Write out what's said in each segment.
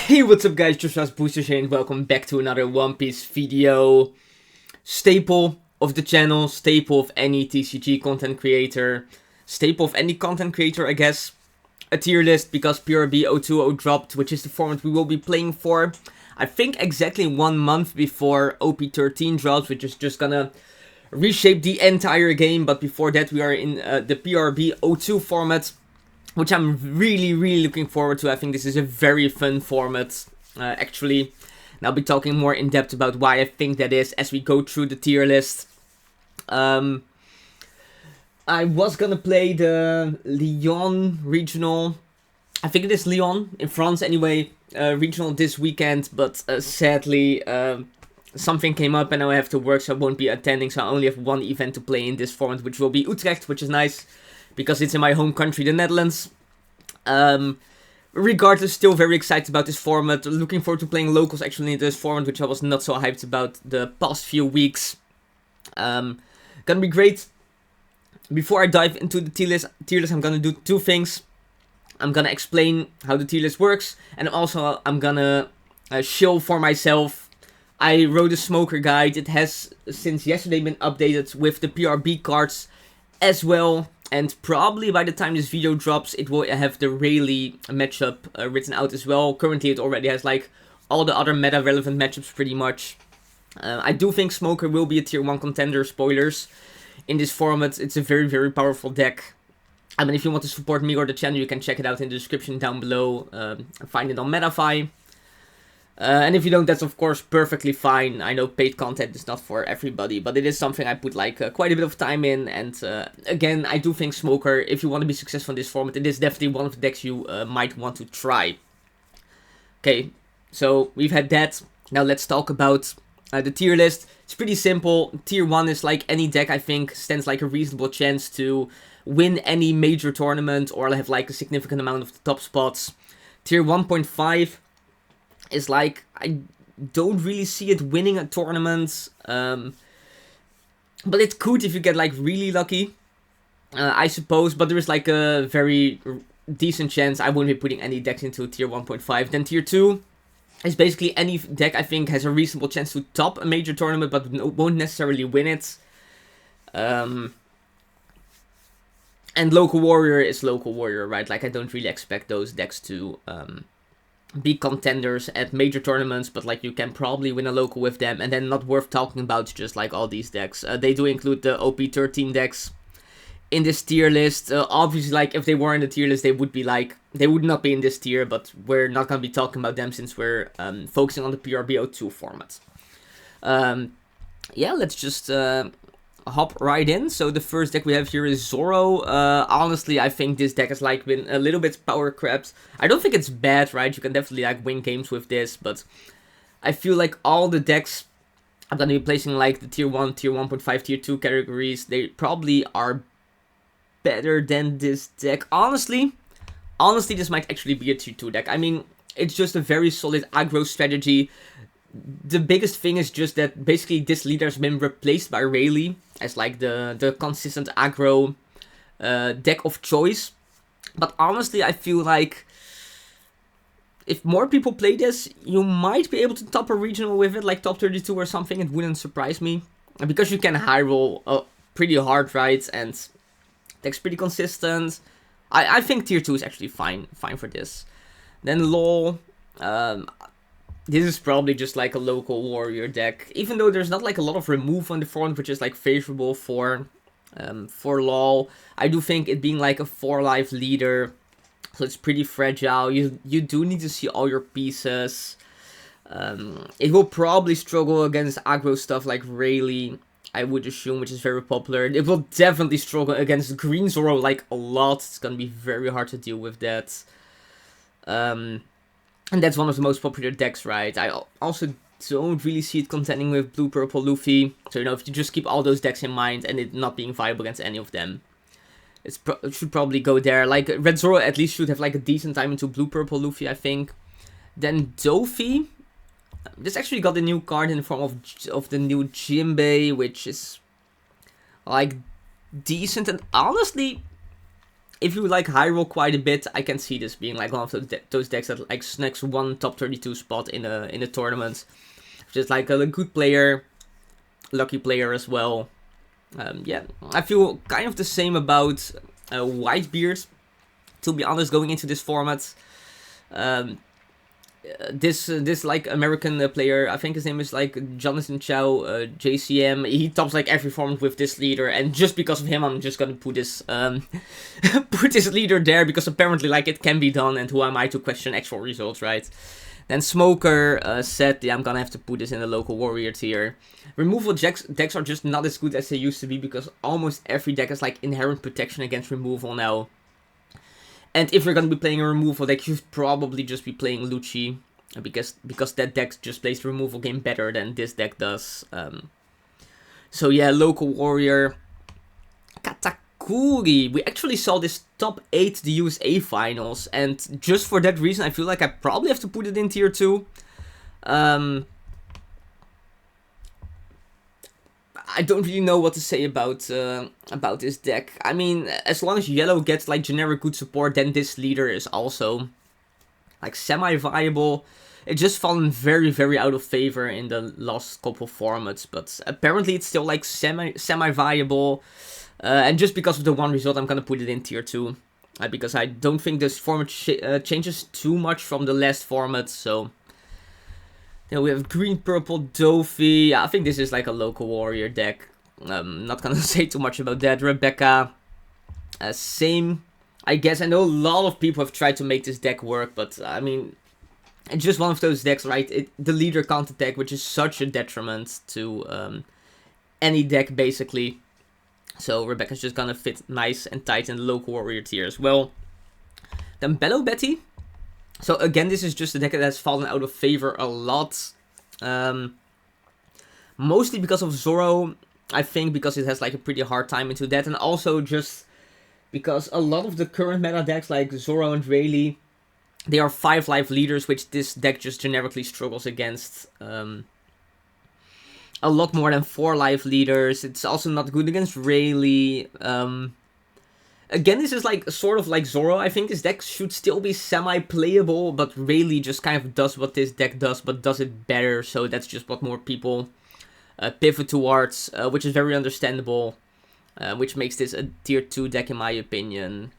Hey, what's up guys, just Boosters here and welcome back to another One Piece video. Staple of the channel, staple of any TCG content creator, staple of any content creator I guess. A tier list because PRB02 dropped, which is the format we will be playing for. I think exactly 1 month before OP13 drops, which is just gonna reshape the entire game. But before that we are in the PRB02 format, which I'm really looking forward to. I think this is a very fun format, actually. And I'll be talking more in depth about why I think that is as we go through the tier list. I was gonna play the Lyon regional. I think it is Lyon, in France anyway, regional this weekend. But sadly, something came up and now I have to work, so I won't be attending. So I only have one event to play in this format, which will be Utrecht, which is nice, because it's in my home country, the Netherlands. Regardless, still very excited about this format. Looking forward to playing locals actually in this format, which I was not so hyped about the past few weeks. Gonna be great. Before I dive into the tier list, I'm gonna do two things. I'm gonna explain how the tier list works, and also I'm gonna show for myself. I wrote a smoker guide. It has since yesterday been updated with the PRB cards as well. And probably by the time this video drops, it will have the Rayleigh matchup written out as well. Currently, it already has like all the other meta-relevant matchups pretty much. I do think Smoker will be a tier 1 contender, spoilers. In this format, it's a very powerful deck. I mean, if you want to support me or the channel, you can check it out in the description down below. Find it on Metafy. And if you don't, that's of course perfectly fine. I know paid content is not for everybody, but it is something I put like quite a bit of time in. And again, I do think Smoker, if you want to be successful in this format, it is definitely one of the decks you might want to try. Okay, so we've had that. Now let's talk about the tier list. It's pretty simple. Tier 1 is like any deck I think stands like a reasonable chance to win any major tournament or have like a significant amount of the top spots. Tier 1.5 is like, I don't really see it winning a tournament, but it could if you get like really lucky, I suppose, but there is like a very decent chance I won't be putting any decks into tier 1.5. Then tier 2 is basically any deck I think has a reasonable chance to top a major tournament, but won't necessarily win it. And Local Warrior is Local Warrior, right? Like I don't really expect those decks to be contenders at major tournaments, but like you can probably win a local with them, and then not worth talking about just like all these decks. They do include the OP13 decks in this tier list. Obviously, like if they were in the tier list, they would not be in this tier, but we're not gonna be talking about them since we're focusing on the PRB02 format. Yeah, let's just hop right in. So the first deck we have here is Zoro. Honestly, I think this deck has like been a little bit power crept. I don't think it's bad, right? You can definitely like win games with this, but I feel like all the decks I'm gonna be placing like the tier 1, tier 1.5, tier 2 categories, they probably are better than this deck. Honestly, this might actually be a tier 2 deck. I mean, it's just a very solid aggro strategy. The biggest thing is just that basically this leader has been replaced by Rayleigh as like the consistent aggro deck of choice. But honestly, I feel like if more people play this, you might be able to top a regional with it, like top 32 or something. It wouldn't surprise me. And because you can high roll pretty hard, right? And deck's pretty consistent. I think tier 2 is actually fine for this. Then LOL. This is probably just like a Local Warrior deck, even though there's not like a lot of remove on the front, which is like favorable for LOL. I do think it being like a 4-life leader, so it's pretty fragile. You do need to see all your pieces. It will probably struggle against aggro stuff like Rayleigh, I would assume, which is very popular. It will definitely struggle against Green Zoro like a lot. It's gonna be very hard to deal with that. And that's one of the most popular decks, right? I also don't really see it contending with Blue, Purple, Luffy. So, you know, if you just keep all those decks in mind and it not being viable against any of them, it should probably go there. Like, Red Zoro at least should have like a decent time into Blue, Purple, Luffy, I think. Then Dofi. This actually got a new card in the form of the new Jinbei, which is like decent. And honestly, if you like high roll quite a bit, I can see this being like one of those decks that like snacks one top 32 spot in a tournament. Just like a good player, lucky player as well. Yeah, I feel kind of the same about Whitebeard. To be honest, going into this format, this like American player, I think his name is like Jonathan Chow, JCM. He tops like every format with this leader, and just because of him, I'm just gonna put this put this leader there because apparently like it can be done. And who am I to question actual results, right? Then Smoker said, yeah, I'm gonna have to put this in the local warrior tier. Removal decks are just not as good as they used to be because almost every deck has like inherent protection against removal now. And if you're gonna be playing a removal deck, you should probably just be playing Lucci, because that deck just plays the removal game better than this deck does. So yeah, local warrior. Katakuri. We actually saw this top 8 the USA finals, and just for that reason, I feel like I probably have to put it in tier 2. I don't really know what to say about this deck. I mean, as long as yellow gets like generic good support, then this leader is also like semi-viable. It's just fallen very, very out of favor in the last couple formats, but apparently it's still like semi-viable. And just because of the one result, I'm gonna put it in tier 2. Because I don't think this format changes too much from the last format, so... Then we have green, purple, Dofi. I think this is like a local warrior deck. Not gonna say too much about that. Rebecca, same, I guess. I know a lot of people have tried to make this deck work, but I mean, it's just one of those decks, right? The leader can't attack, which is such a detriment to any deck, basically. So Rebecca's just gonna fit nice and tight in the local warrior tier as well. Then Bellow Betty. So again, this is just a deck that has fallen out of favor a lot. Mostly because of Zoro, I think, because it has like a pretty hard time into that. And also just because a lot of the current meta decks like Zoro and Rayleigh, they are 5 life leaders, which this deck just generically struggles against. A lot more than 4 life leaders. It's also not good against Rayleigh. Again, this is like sort of like Zoro. I think this deck should still be semi-playable, but Rayleigh just kind of does what this deck does, but does it better. So that's just what more people pivot towards, which is very understandable, which makes this a tier 2 deck in my opinion.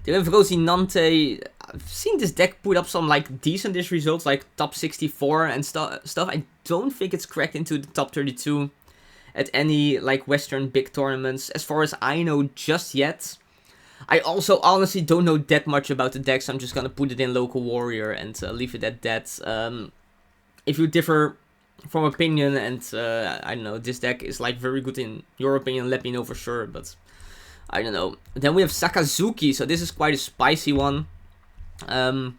Then we have Rosinante. I've seen this deck put up some like decent-ish results, like top 64 and stuff. I don't think it's cracked into the top 32 at any like Western big tournaments, as far as I know just yet. I also honestly don't know that much about the deck, so I'm just gonna put it in local warrior and leave it at that. If you differ from opinion and I don't know, this deck is like very good in your opinion, let me know for sure, but I don't know. Then we have Sakazuki, so this is quite a spicy one. I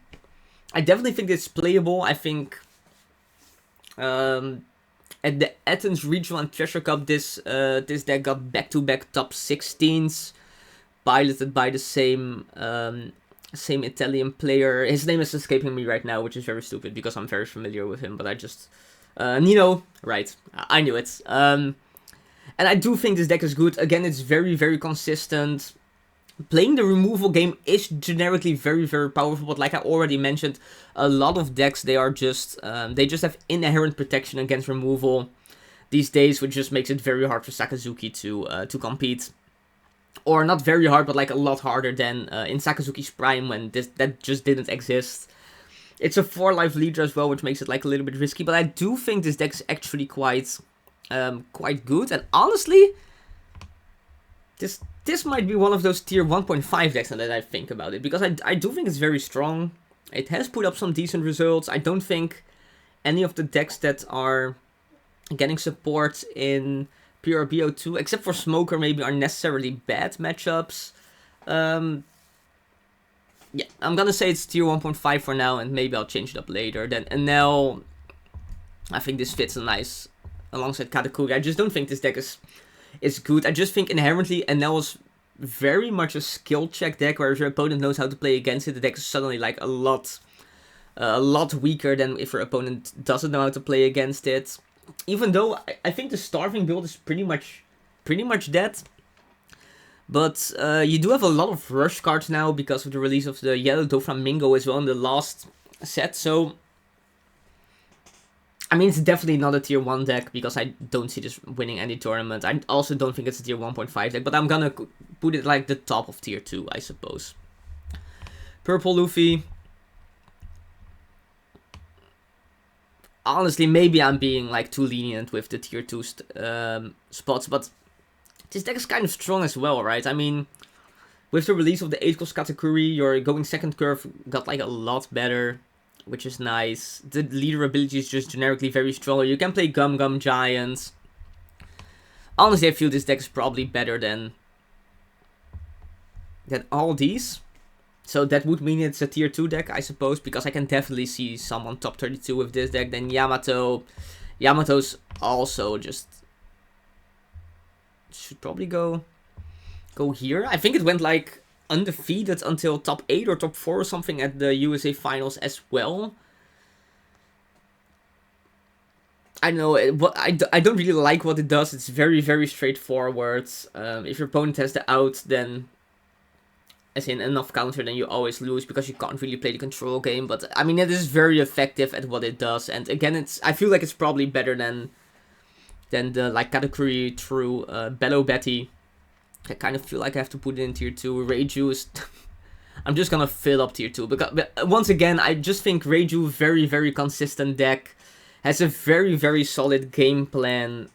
definitely think it's playable. I think at the Athens Regional and Treasure Cup, this deck got back-to-back top 16s. Piloted by the same Italian player. His name is escaping me right now, which is very stupid because I'm very familiar with him. But I just Nino, right? I knew it. And I do think this deck is good. Again, it's very, very consistent. Playing the removal game is generically very, very powerful. But like I already mentioned, a lot of decks they just have inherent protection against removal these days, which just makes it very hard for Sakazuki to compete. Or not very hard, but like a lot harder than in Sakazuki's prime when that just didn't exist. It's a 4 life leader as well, which makes it like a little bit risky. But I do think this deck is actually quite good. And honestly, this might be one of those tier 1.5 decks now that I think about it. Because I do think it's very strong. It has put up some decent results. I don't think any of the decks that are getting support in PRB02, except for Smoker, maybe are necessarily bad matchups. Yeah, I'm gonna say it's tier 1.5 for now, and maybe I'll change it up later. Then Enel, I think this fits nice alongside Katakuri. I just don't think this deck is good. I just think inherently Enel is very much a skill check deck, where if your opponent knows how to play against it, the deck is suddenly like a lot weaker than if your opponent doesn't know how to play against it. Even though I think the starving build is pretty much dead. But you do have a lot of rush cards now because of the release of the Yellow Doflamingo as well in the last set. So, I mean, it's definitely not a tier 1 deck because I don't see this winning any tournament. I also don't think it's a tier 1.5 deck, but I'm gonna put it like the top of tier 2, I suppose. Purple Luffy. Honestly, maybe I'm being like too lenient with the tier 2 spots, but this deck is kind of strong as well, right? I mean, with the release of the 8 cost Katakuri, your going second curve got like a lot better, which is nice. The leader ability is just generically very strong. You can play Gum Gum Giants. Honestly, I feel this deck is probably better than all these. So that would mean it's a tier 2 deck, I suppose, because I can definitely see someone top 32 with this deck. Then Yamato. Yamato's also just... should probably go here. I think it went like undefeated until top 8 or top 4 or something at the USA Finals as well. I know, I don't really like what it does. It's very, very straightforward. If your opponent has the out, then... as in enough counter, then you always lose because you can't really play the control game. But I mean, it is very effective at what it does. And again, I feel like it's probably better than the like Katakuri through Bellow Betty. I kind of feel like I have to put it in tier 2. Reiju is... I'm just gonna fill up tier 2. But once again, I just think Reiju, very, very consistent deck. Has a very, very solid game plan.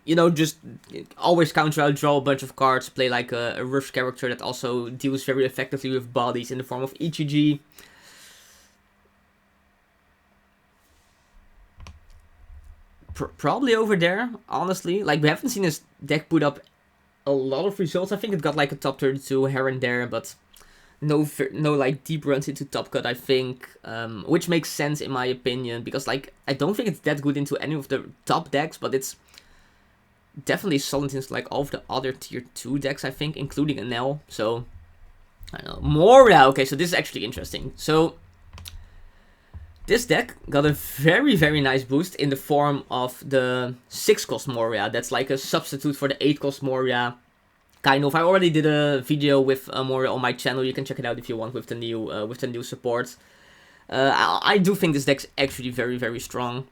You know, just always counter out, draw a bunch of cards, play like a rush character that also deals very effectively with bodies in the form of Ichiji. Probably over there, honestly. Like, we haven't seen this deck put up a lot of results. I think it got like a top 32 here and there, but no like deep runs into top cut, I think. Which makes sense in my opinion, because like, I don't think it's that good into any of the top decks, but it's definitely solid into like all of the other tier 2 decks, I think, including Enel. So, I don't know. Moria, okay, so this is actually interesting. So, this deck got a very, very nice boost in the form of the 6 cost Moria. That's like a substitute for the 8 cost Moria. Kind of. I already did a video with Moria on my channel. You can check it out if you want with the new support. I do think this deck's actually very, very strong.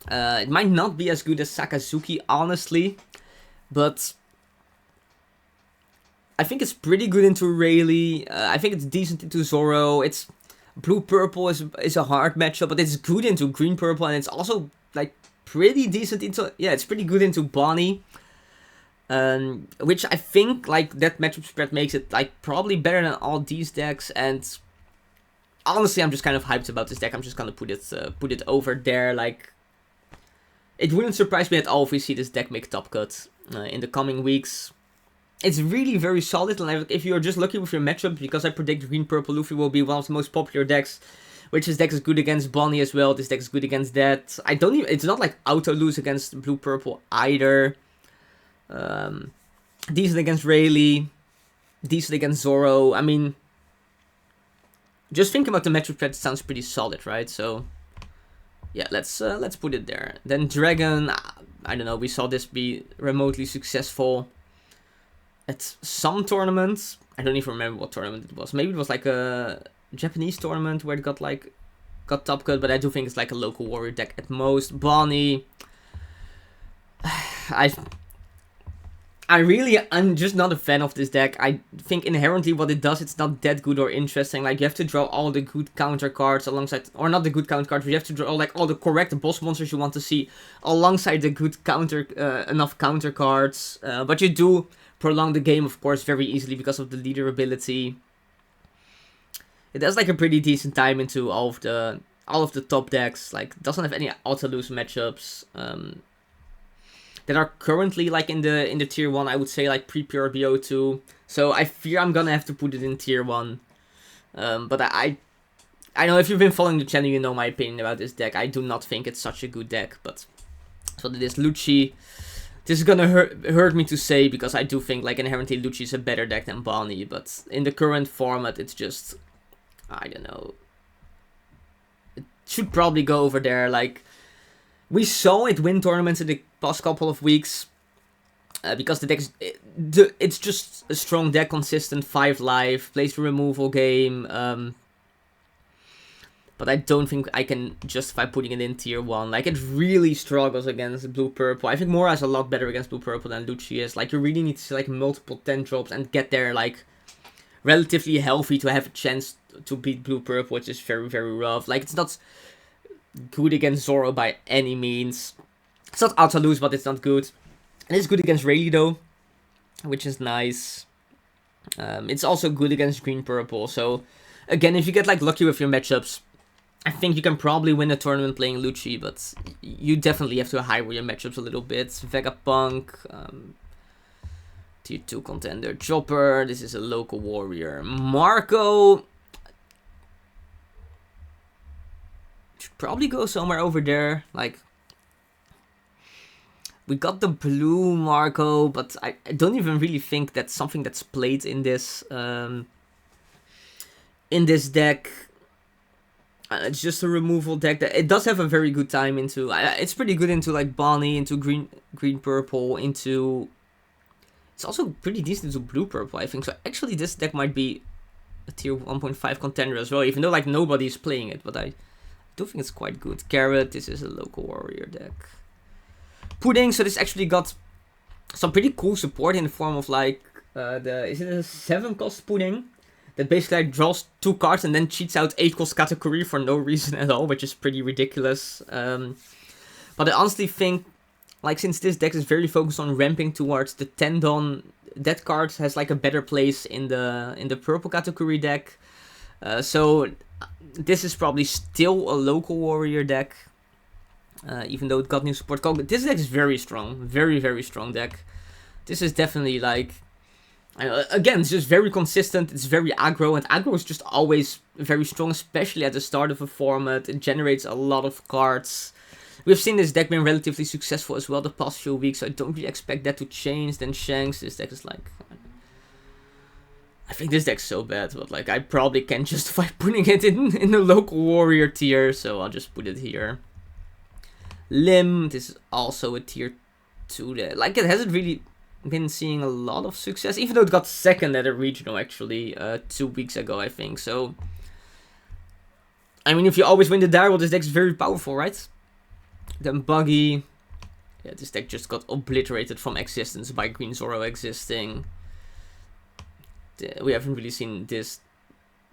It might not be as good as Sakazuki, honestly, but I think it's pretty good into Rayleigh. I think it's decent into Zoro. It's blue-purple is a hard matchup, but it's good into green-purple, and it's also like pretty decent into... yeah, it's pretty good into Bonnie. Which I think like that matchup spread makes it like probably better than all these decks, and honestly I'm just kind of hyped about this deck. I'm just gonna put it over there. Like, it wouldn't surprise me at all if we see this deck make top cut in the coming weeks. It's really very solid, and if you're just lucky with your matchup, because I predict Green Purple Luffy will be one of the most popular decks, which this deck is good against Bonnie as well. This deck is good against that. It's not like auto lose against Blue Purple either. Decent against Rayleigh, decent against Zoro. I mean, just think about the matchup spread, it sounds pretty solid, right? So, yeah, let's put it there. Then Dragon, I don't know, we saw this be remotely successful at some tournaments. I don't even remember what tournament it was. Maybe it was like a Japanese tournament where it got top cut, but I do think it's like a local warrior deck at most. Bonnie, I'm just not a fan of this deck. I think inherently what it does, it's not that good or interesting. Like, you have to draw all the good counter cards alongside, or not the good counter cards, but you have to draw like all the correct boss monsters you want to see alongside the good counter, enough counter cards. But you do prolong the game, of course, very easily because of the leader ability. It has like a pretty decent time into all of the top decks. Like, doesn't have any auto lose matchups. That are currently like in the tier 1, I would say, like pre-PRB02. So I fear I'm gonna have to put it in tier 1. But I know if you've been following the channel, you know my opinion about this deck. I do not think it's such a good deck, but so that is Lucci. This is gonna hurt me to say, because I do think like inherently Lucci is a better deck than Bonnie, but in the current format, it's just, I don't know. It should probably go over there. Like, we saw it win tournaments in the past couple of weeks. because the deck is, it's just a strong deck, consistent, 5 life, plays the removal game, but I don't think I can justify putting it in tier 1. Like, it really struggles against blue-purple. I think Mora is a lot better against blue-purple than Lucci is. Like, you really need to see, like, multiple 10 drops and get there, like, relatively healthy to have a chance to beat blue-purple, which is very, very rough. Like, it's not good against Zoro by any means. It's not auto-lose, but it's not good. It is good against Rayleigh, though, which is nice. It's also good against green-purple, so, again, if you get, like, lucky with your matchups, I think you can probably win a tournament playing Lucci, but you definitely have to high-roll your matchups a little bit. Vegapunk, tier 2 contender, Chopper, this is a local warrior. Marco should probably go somewhere over there. Like, we got the blue Marco, but I don't even really think that's something that's played in this deck. It's just a removal deck that it does have a very good time into. It's pretty good into like Bonnie, into green purple, into. It's also pretty decent into blue purple, I think. So actually, this deck might be a tier 1.5 contender as well, even though like nobody's playing it. But I do think it's quite good. Carrot, this is a local warrior deck. Pudding, so this actually got some pretty cool support in the form of like is it a 7-cost Pudding? That basically like, draws 2 cards and then cheats out 8-cost category for no reason at all, which is pretty ridiculous. But I honestly think, like, since this deck is very focused on ramping towards the Tendon, that card has like a better place in the purple category deck. So this is probably still a local warrior deck, even though it got new support. This deck is very strong, very, very strong deck. This is definitely like. Again, it's just very consistent, it's very aggro, and aggro is just always very strong, especially at the start of a format. It generates a lot of cards. We've seen this deck being relatively successful as well the past few weeks, so I don't really expect that to change. Then Shanks, this deck is like. I think this deck's so bad, but like I probably can't justify putting it in the local warrior tier, so I'll just put it here. Lim, this is also a tier 2 deck. Like, it hasn't really been seeing a lot of success, even though it got second at a regional actually 2 weeks ago, I think. So, I mean, if you always win the Daryl, this deck's very powerful, right? Then Buggy, yeah, this deck just got obliterated from existence by Green Zoro existing. We haven't really seen this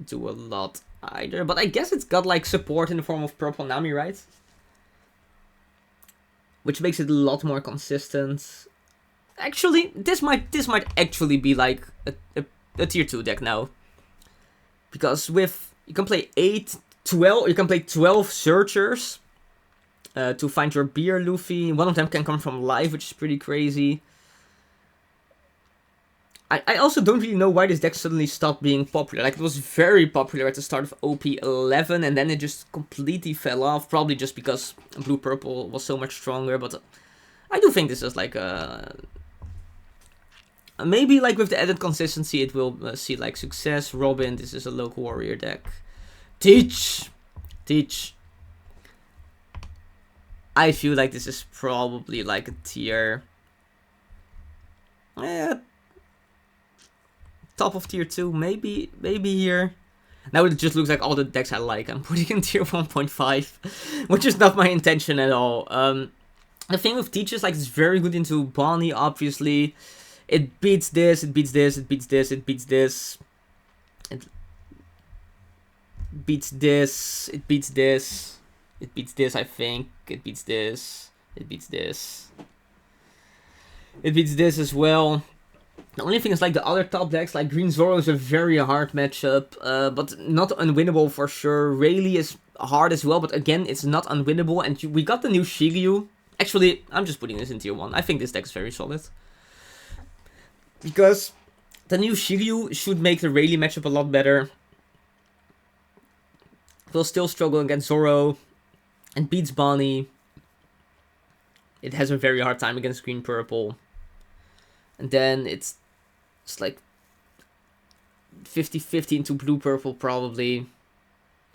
do a lot either, but I guess it's got like support in the form of Purple Nami, right? Which makes it a lot more consistent. Actually, this might actually be like a tier 2 deck now. Because with, you can play 12, you can play 12 searchers to find your beer Luffy. One of them can come from life, which is pretty crazy. I also don't really know why this deck suddenly stopped being popular. Like, it was very popular at the start of OP11, and then it just completely fell off. Probably just because blue-purple was so much stronger, but I do think this is like a. Maybe like with the added consistency it will see like success. Robin, this is a local warrior deck. Teach. I feel like this is probably like a tier. Top of tier 2, maybe here. Now it just looks like all the decks I like I'm putting in tier 1.5, which is not my intention at all. The thing with Teach is like it's very good into Bonnie, obviously. It beats this, it beats this, it beats this, it beats this. It beats this, it beats this. It beats this, I think. It beats this. It beats this. It beats this as well. The only thing is like the other top decks, like Green Zoro is a very hard matchup, but not unwinnable for sure. Rayleigh is hard as well, but again, it's not unwinnable. And we got the new Shiryu. Actually, I'm just putting this in tier 1. I think this deck is very solid. Because the new Shiryu should make the Rayleigh matchup a lot better. Will still struggle against Zoro and beats Bonnie. It has a very hard time against Green Purple. And then it's like 50-50 into blue purple probably.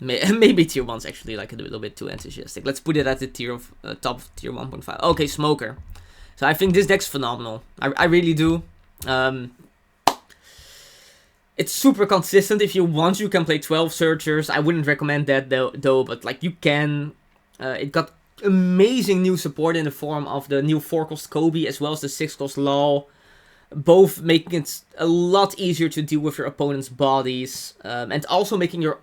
Maybe tier 1's actually like a little bit too enthusiastic. Let's put it at the tier of top of tier 1.5. Okay, Smoker. So I think this deck's phenomenal. I really do. It's super consistent. If you want, you can play 12 searchers. I wouldn't recommend that though, but like you can. It got amazing new support in the form of the new 4-cost Kobe as well as the 6-cost Law, both making it a lot easier to deal with your opponent's bodies, and also making your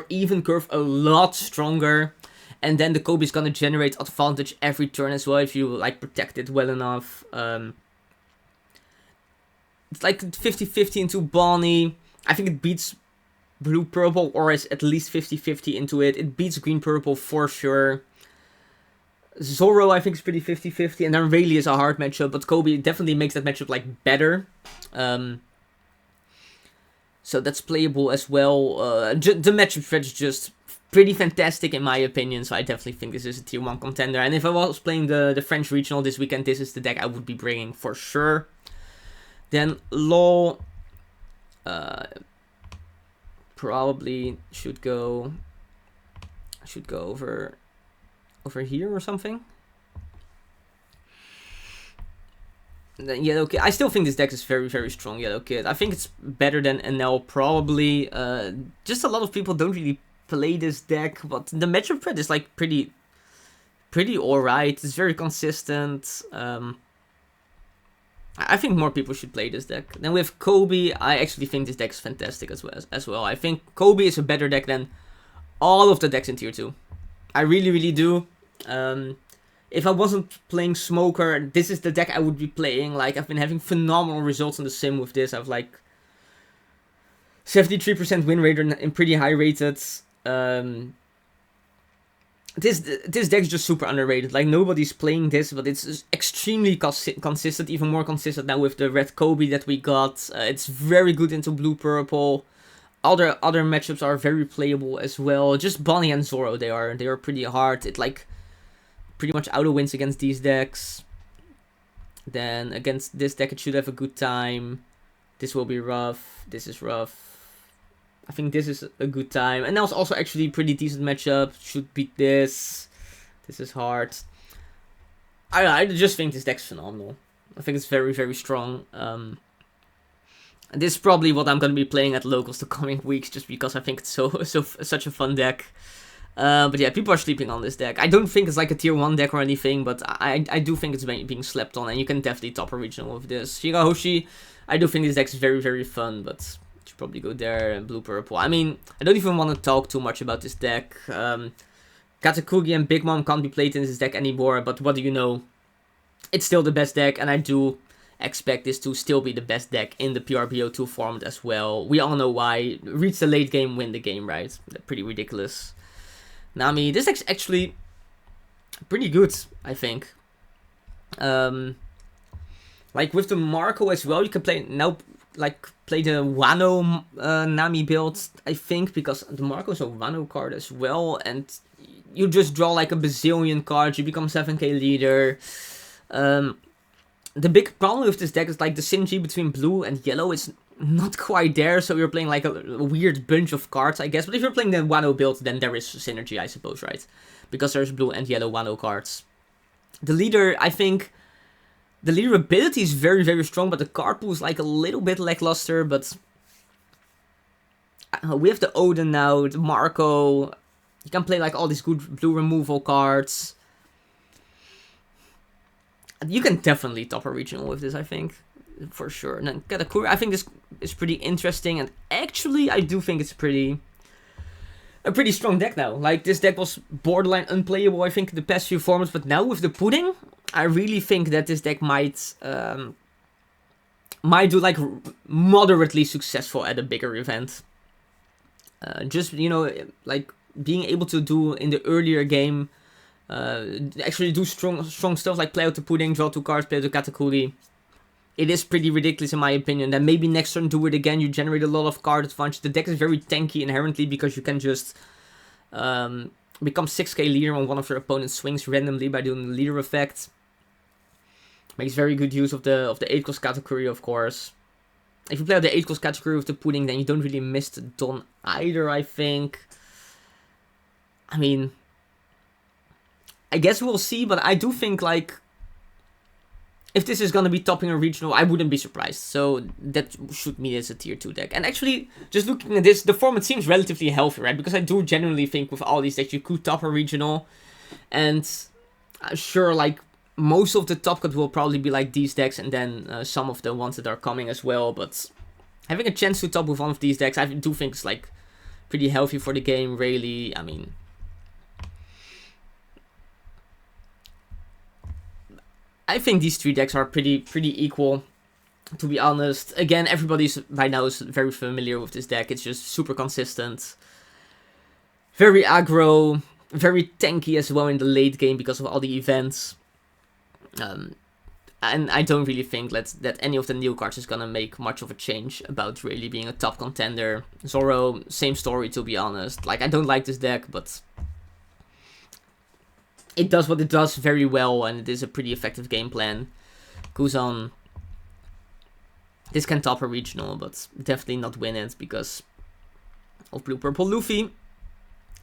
even curve a lot stronger. And then the Kobe is gonna generate advantage every turn as well if you like protect it well enough. It's like 50-50 into Bonnie. I think it beats blue-purple, or is at least 50-50 into it. It beats green-purple for sure. Zoro, I think, is pretty 50-50, and then Rayleigh is a hard matchup, but Kobe definitely makes that matchup, like, better. So that's playable as well. The matchup thread is just pretty fantastic in my opinion, so I definitely think this is a tier 1 contender. And if I was playing the French Regional this weekend, this is the deck I would be bringing for sure. Then Law probably should go over here or something. And then Yellow Kid. I still think this deck is very, very strong, Yellow Kid. I think it's better than NL probably. Just a lot of people don't really play this deck, but the matchup thread is like pretty alright. It's very consistent. I think more people should play this deck. Then with Kobe, I actually think this deck is fantastic as well. I think Kobe is a better deck than all of the decks in tier 2. I really, really do. If I wasn't playing Smoker, this is the deck I would be playing. Like, I've been having phenomenal results on the sim with this. I've like 73% win rate and pretty high rated. This deck is just super underrated. Like, nobody's playing this, but it's extremely consistent, even more consistent now with the red Kobe that we got. It's very good into blue-purple. Other matchups are very playable as well. Just Bonnie and Zoro, they are pretty hard. It like pretty much auto wins against these decks. Then against this deck, it should have a good time. This will be rough. This is rough. I think this is a good time. And that was also actually a pretty decent matchup. Should beat this. This is hard. I just think this deck's phenomenal. I think it's very, very strong. This is probably what I'm going to be playing at locals the coming weeks, just because I think it's such a fun deck. But yeah, people are sleeping on this deck. I don't think it's like a tier 1 deck or anything, but I do think it's being slept on, and you can definitely top a regional with this. Shigahoshi, I do think this deck is very, very fun, but you should probably go there and blue-purple. I mean, I don't even want to talk too much about this deck. Katakugi and Big Mom can't be played in this deck anymore, but what do you know? It's still the best deck, and I do expect this to still be the best deck in the PRB02 format as well. We all know why. Reach the late game, win the game, right? Pretty ridiculous. Nami, this deck's actually pretty good, I think. Like with the Marco as well, you can play the Wano Nami build, I think, because the Marco is a Wano card as well, and you just draw like a bazillion cards, you become 7k leader. The big problem with this deck is like the synergy between blue and yellow is not quite there, so you're playing like a weird bunch of cards, I guess. But if you're playing the Wano build, then there is synergy, I suppose, right? Because there's blue and yellow Wano cards. The leader, I think, the leader ability is very, very strong, but the card pool is like a little bit lackluster. But we have the Odin now, the Marco. You can play like all these good blue removal cards. You can definitely top a regional with this, I think. For sure. And then Katakuri, I think this is pretty interesting. And actually, I do think it's a pretty strong deck now. Like, this deck was borderline unplayable, I think, in the past few formats. But now with the pudding, I really think that this deck might do, like, moderately successful at a bigger event. Just, you know, like, being able to do in the earlier game, actually do strong stuff like play out the pudding, draw 2 cards, play out the Katakuri. It is pretty ridiculous in my opinion. Then maybe next turn do it again, you generate a lot of card advantage. The deck is very tanky inherently because you can just become 6k leader on one of your opponent's swings randomly by doing the leader effect. Makes very good use of the 8-cost Katakuri, of course. If you play out the 8-cost Katakuri with the pudding, then you don't really miss the Don either, I think. I mean, I guess we'll see, but I do think, like, if this is gonna be topping a regional, I wouldn't be surprised. So that should mean it's a tier 2 deck. And actually, just looking at this, the format seems relatively healthy, right? Because I do genuinely think with all these decks you could top a regional. And sure, like, most of the top cut will probably be like these decks, and then some of the ones that are coming as well. But having a chance to top with one of these decks, I do think it's like pretty healthy for the game, really. I mean, I think these 3 decks are pretty equal, to be honest. Again, everybody's by now is very familiar with this deck. It's just super consistent, very aggro, very tanky as well in the late game because of all the events. And I don't really think that any of the new cards is gonna make much of a change about really being a top contender. Zoro, same story, to be honest. Like, I don't like this deck, but it does what it does very well, and it is a pretty effective game plan. Kuzan, this can top a regional, but definitely not win it because of Blue Purple Luffy.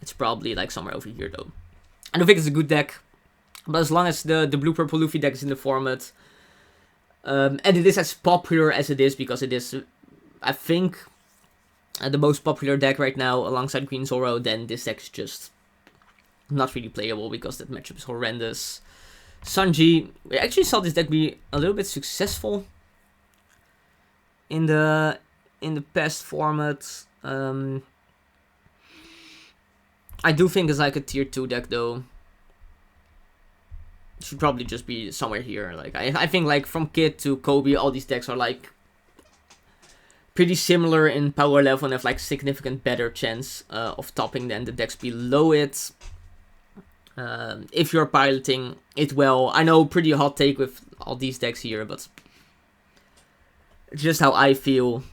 It's probably like somewhere over here though. I don't think it's a good deck, but as long as the Blue Purple Luffy deck is in the format, and it is as popular as it is, because it is, I think, the most popular deck right now alongside Green Zoro, then this deck is just not really playable because that matchup is horrendous. Sanji, we actually saw this deck be a little bit successful in the past format. I do think it's like a tier 2 deck though. It should probably just be somewhere here. Like, I think like from Kid to Kobe, all these decks are like pretty similar in power level and have like significant better chance of topping than the decks below it. If you're piloting it well. I know, pretty hot take with all these decks here, but it's just how I feel.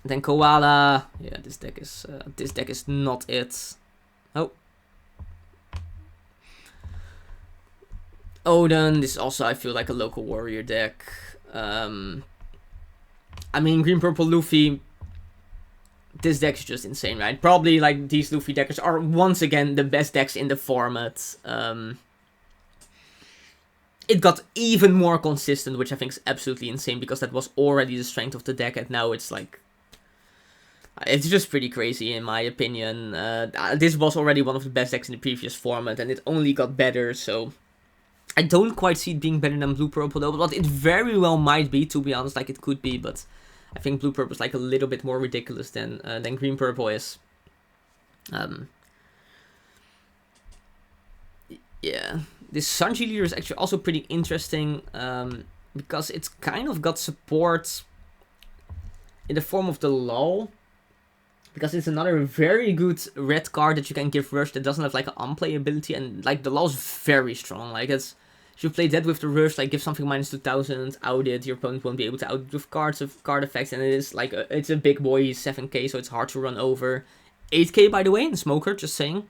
Then Koala, yeah, this deck is not it. Oh, Odin, this also I feel like a local warrior deck. I mean, Green Purple Luffy, this deck is just insane, right? Probably like these Luffy deckers are once again the best decks in the format. It got even more consistent, which I think is absolutely insane, because that was already the strength of the deck, and now it's like, it's just pretty crazy in my opinion. This was already one of the best decks in the previous format, and it only got better, so I don't quite see it being better than Blue Purple though, but it very well might be, to be honest. Like, it could be, but I think Blue Purple is like a little bit more ridiculous than Green Purple is. Yeah, this Sanji leader is actually also pretty interesting, because it's kind of got support in the form of the lull, because it's another very good red card that you can give rush that doesn't have like an unplayability, and like the lull is very strong. Like, it's, if you play that with the rush, like give something -2000, out it, your opponent won't be able to out it with cards of card effects, and it is like it's a big boy, he's 7k, so it's hard to run over. 8k by the way, in Smoker, just saying.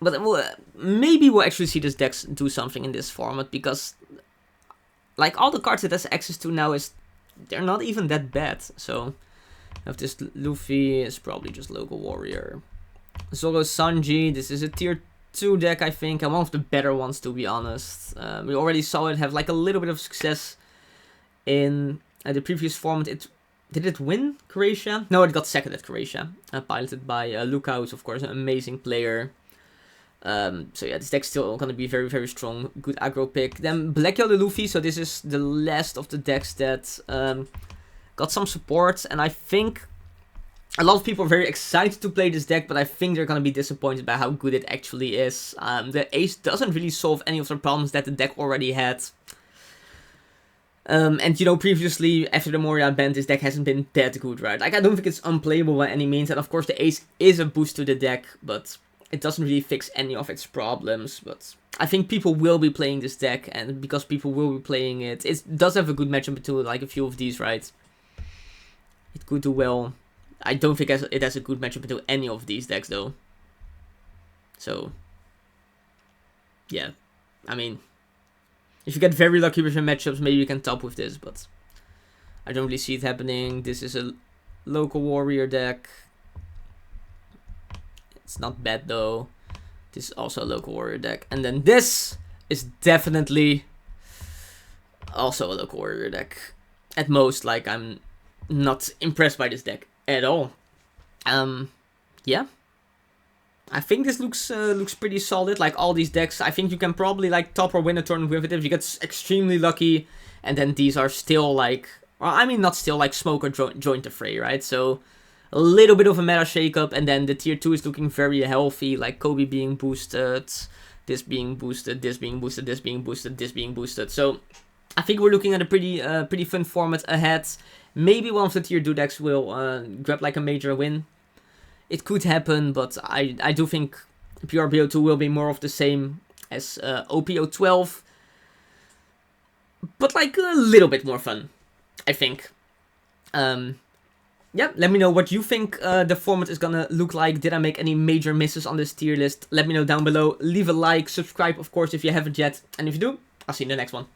But maybe we'll actually see this deck do something in this format, because like all the cards it has access to now they're not even that bad. So if this Luffy is probably just local warrior. Zoro Sanji, this is a tier 2 deck, I think, and one of the better ones, to be honest. We already saw it have like a little bit of success in the previous format. Did it win Croatia? No, it got second at Croatia, piloted by Luca, who's of course an amazing player. So yeah, this deck's still gonna be very, very strong, good aggro pick. Then Black Yellow Luffy, so this is the last of the decks that got some support, and I think a lot of people are very excited to play this deck, but I think they're gonna be disappointed by how good it actually is. The ace doesn't really solve any of the problems that the deck already had. And you know, previously, after the Moria ban, this deck hasn't been that good, right? Like, I don't think it's unplayable by any means, and of course the ace is a boost to the deck, but it doesn't really fix any of its problems. But I think people will be playing this deck, and because people will be playing it, it does have a good matchup between like a few of these, right? It could do well. I don't think it has a good matchup between any of these decks though. So yeah, I mean, if you get very lucky with your matchups, maybe you can top with this, but I don't really see it happening. This is a local warrior deck. It's not bad though. This is also a local warrior deck. And then this is definitely also a local warrior deck. At most, like, I'm not impressed by this deck at all. Yeah. I think this looks pretty solid. Like, all these decks, I think you can probably, like, top or win a tournament with it if you get extremely lucky. And then these are still, like, well, I mean, not still, like, smoke or join the fray, right? So, a little bit of a meta shakeup, and then the tier 2 is looking very healthy, like Kobe being boosted, this being boosted, this being boosted, this being boosted, this being boosted. So, I think we're looking at a pretty fun format ahead. Maybe one of the tier 2 decks will grab, like, a major win. It could happen, but I do think PRB02 will be more of the same as OP012. But, like, a little bit more fun, I think. Yeah, let me know what you think the format is gonna look like. Did I make any major misses on this tier list? Let me know down below. Leave a like, subscribe, of course, if you haven't yet. And if you do, I'll see you in the next one.